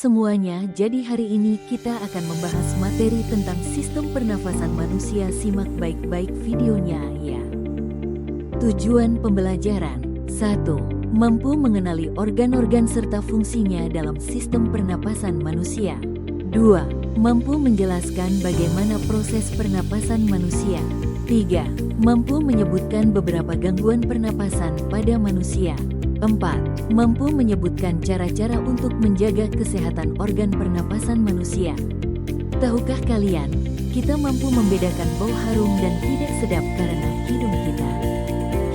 semuanya, jadi hari ini kita akan membahas materi tentang sistem pernafasan manusia. Simak baik-baik videonya ya. Tujuan pembelajaran 1. Mampu mengenali organ-organ serta fungsinya dalam sistem pernapasan manusia. 2. Mampu menjelaskan bagaimana proses pernapasan manusia. 3. Mampu menyebutkan beberapa gangguan pernapasan pada manusia. 4. Mampu menyebutkan cara-cara untuk menjaga kesehatan organ pernapasan manusia. Tahukah kalian, kita mampu membedakan bau harum dan tidak sedap karena hidung kita.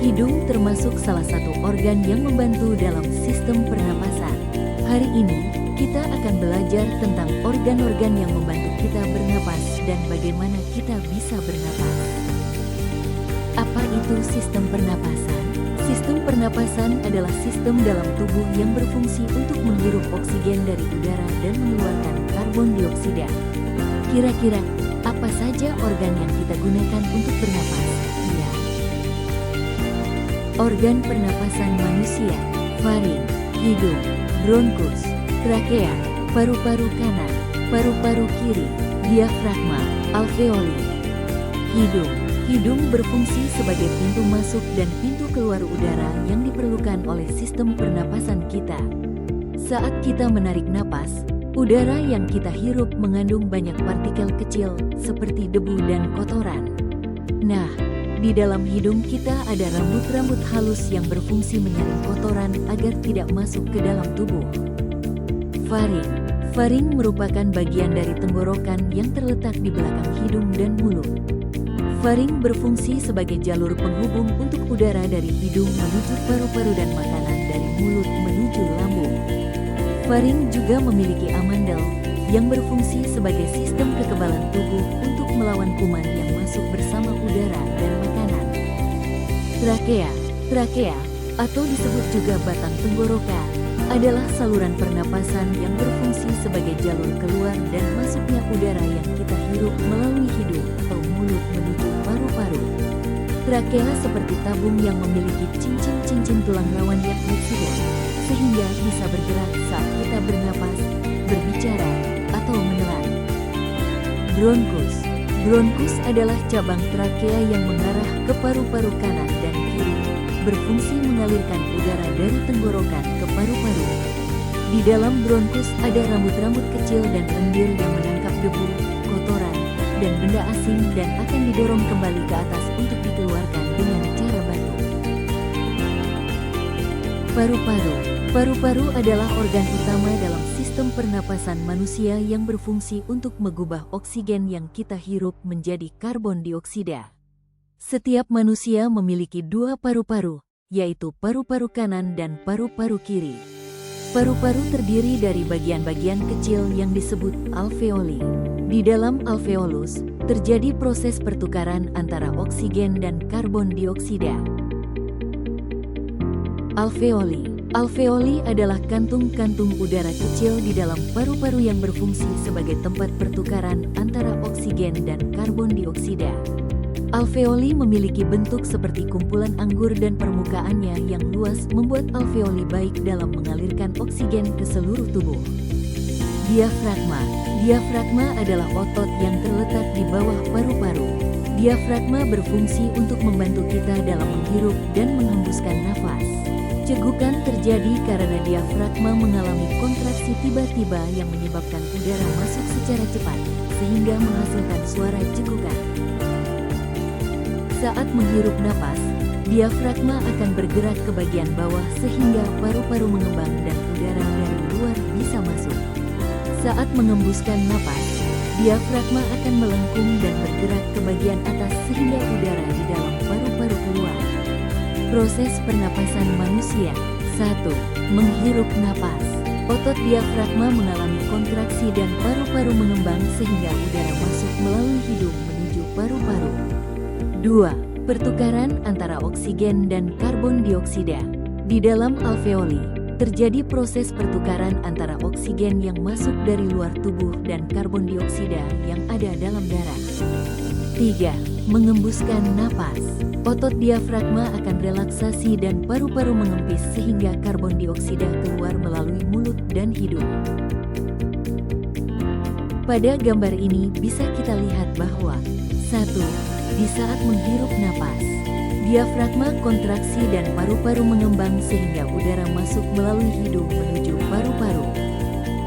Hidung termasuk salah satu organ yang membantu dalam sistem pernapasan. Hari ini, kita akan belajar tentang organ-organ yang membantu kita bernapas dan bagaimana kita bisa bernapas. Apa itu sistem pernapasan? Sistem pernapasan adalah sistem dalam tubuh yang berfungsi untuk menghirup oksigen dari udara dan mengeluarkan karbon dioksida. Kira-kira, apa saja organ yang kita gunakan untuk bernapas? Ya. Organ pernapasan manusia: faring, hidung, bronkus, trakea, paru-paru kanan, paru-paru kiri, diafragma, alveoli. Hidung berfungsi sebagai pintu masuk dan pintu keluar udara yang diperlukan oleh sistem pernapasan kita. Saat kita menarik napas, udara yang kita hirup mengandung banyak partikel kecil seperti debu dan kotoran. Nah, di dalam hidung kita ada rambut-rambut halus yang berfungsi menyaring kotoran agar tidak masuk ke dalam tubuh. Faring merupakan bagian dari tenggorokan yang terletak di belakang hidung dan mulut. Faring berfungsi sebagai jalur penghubung untuk udara dari hidung menuju paru-paru dan makanan dari mulut menuju lambung. Faring juga memiliki amandel yang berfungsi sebagai sistem kekebalan tubuh untuk melawan kuman yang masuk bersama udara dan makanan. Trakea atau disebut juga batang tenggorokan adalah saluran pernapasan yang berfungsi sebagai jalur keluar dan masuknya udara yang kita hirup melalui hidung atau mulut menuju paru-paru. Trakea seperti tabung yang memiliki cincin-cincin tulang rawan yang fleksibel, sehingga bisa bergerak saat kita bernapas, berbicara, atau menelan. Bronkus adalah cabang trakea yang mengarah ke paru-paru kanan dan kiri, berfungsi mengalirkan udara dari tenggorokan ke paru-paru. Di dalam bronkus ada rambut-rambut kecil dan lendir yang menangkap debu, kotoran, dan benda asing dan akan didorong kembali ke atas untuk dikeluarkan dengan cara batu. Paru-paru adalah organ utama dalam sistem pernapasan manusia yang berfungsi untuk mengubah oksigen yang kita hirup menjadi karbon dioksida. Setiap manusia memiliki dua paru-paru, yaitu paru-paru kanan dan paru-paru kiri. Paru-paru terdiri dari bagian-bagian kecil yang disebut alveoli. Di dalam alveolus, terjadi proses pertukaran antara oksigen dan karbon dioksida. Alveoli adalah kantung-kantung udara kecil di dalam paru-paru yang berfungsi sebagai tempat pertukaran antara oksigen dan karbon dioksida. Alveoli memiliki bentuk seperti kumpulan anggur dan permukaannya yang luas membuat alveoli baik dalam mengalirkan oksigen ke seluruh tubuh. Diafragma adalah otot yang terletak di bawah paru-paru. Diafragma berfungsi untuk membantu kita dalam menghirup dan menghembuskan nafas. Cegukan terjadi karena diafragma mengalami kontraksi tiba-tiba yang menyebabkan udara masuk secara cepat, sehingga menghasilkan suara cegukan. Saat menghirup napas, diafragma akan bergerak ke bagian bawah sehingga paru-paru mengembang dan udara dari luar bisa masuk. Saat mengembuskan napas, diafragma akan melengkung dan bergerak ke bagian atas sehingga udara di dalam paru-paru keluar. Proses pernapasan manusia. 1. Menghirup napas. Otot diafragma mengalami kontraksi dan paru-paru mengembang sehingga udara masuk melalui hidung menuju paru-paru. 2. Pertukaran antara oksigen dan karbon dioksida. Di dalam alveoli, terjadi proses pertukaran antara oksigen yang masuk dari luar tubuh dan karbon dioksida yang ada dalam darah. 3. Mengembuskan napas. Otot diafragma akan relaksasi dan paru-paru mengempis sehingga karbon dioksida keluar melalui mulut dan hidung. Pada gambar ini bisa kita lihat bahwa 1. Di saat menghirup napas, diafragma kontraksi dan paru-paru mengembang sehingga udara masuk melalui hidung menuju paru-paru.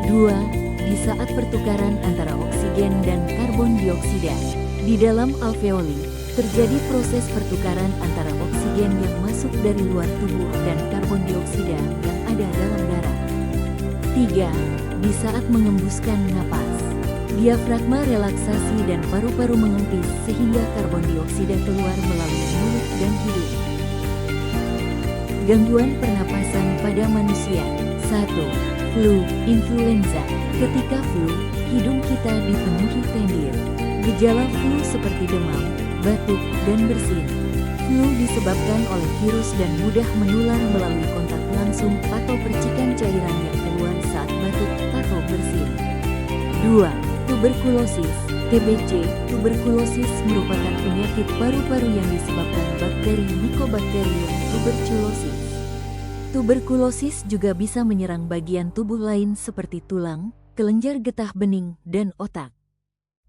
2. Di saat pertukaran antara oksigen dan karbon dioksida, di dalam alveoli, terjadi proses pertukaran antara oksigen yang masuk dari luar tubuh dan karbon dioksida yang ada dalam darah. 3. Di saat mengembuskan napas, diafragma relaksasi dan paru-paru mengempis sehingga karbon dioksida keluar melalui mulut dan hidung. Gangguan pernapasan pada manusia. 1. Flu, influenza. Ketika flu, hidung kita dipenuhi tendir. Gejala flu seperti demam, batuk, dan bersin. Flu disebabkan oleh virus dan mudah menular melalui kontak langsung atau percikan cairan yang keluar saat batuk atau bersin. 2. Tuberkulosis, TBC. Tuberkulosis merupakan penyakit paru-paru yang disebabkan bakteri Mycobacterium tuberculosis. Tuberkulosis juga bisa menyerang bagian tubuh lain seperti tulang, kelenjar getah bening, dan otak.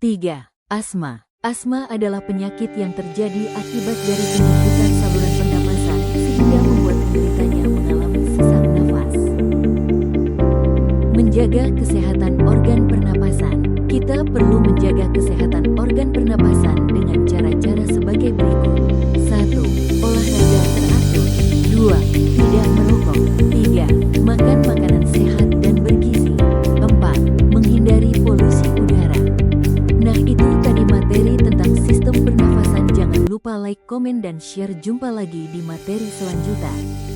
3. Asma. Asma adalah penyakit yang terjadi akibat dari penyempitan saluran pernapasan sehingga membuat penderitanya mengalami sesak nafas. Menjaga kesehatan organ pernapasan. Kita perlu menjaga kesehatan organ pernapasan dengan cara-cara sebagai berikut. 1. Olahraga teratur. 2. Tidak merokok. 3. Makan makanan sehat dan bergizi. 4. Menghindari polusi udara. Nah, itu tadi materi tentang sistem pernafasan. Jangan lupa like, komen, dan share. Jumpa lagi di materi selanjutnya.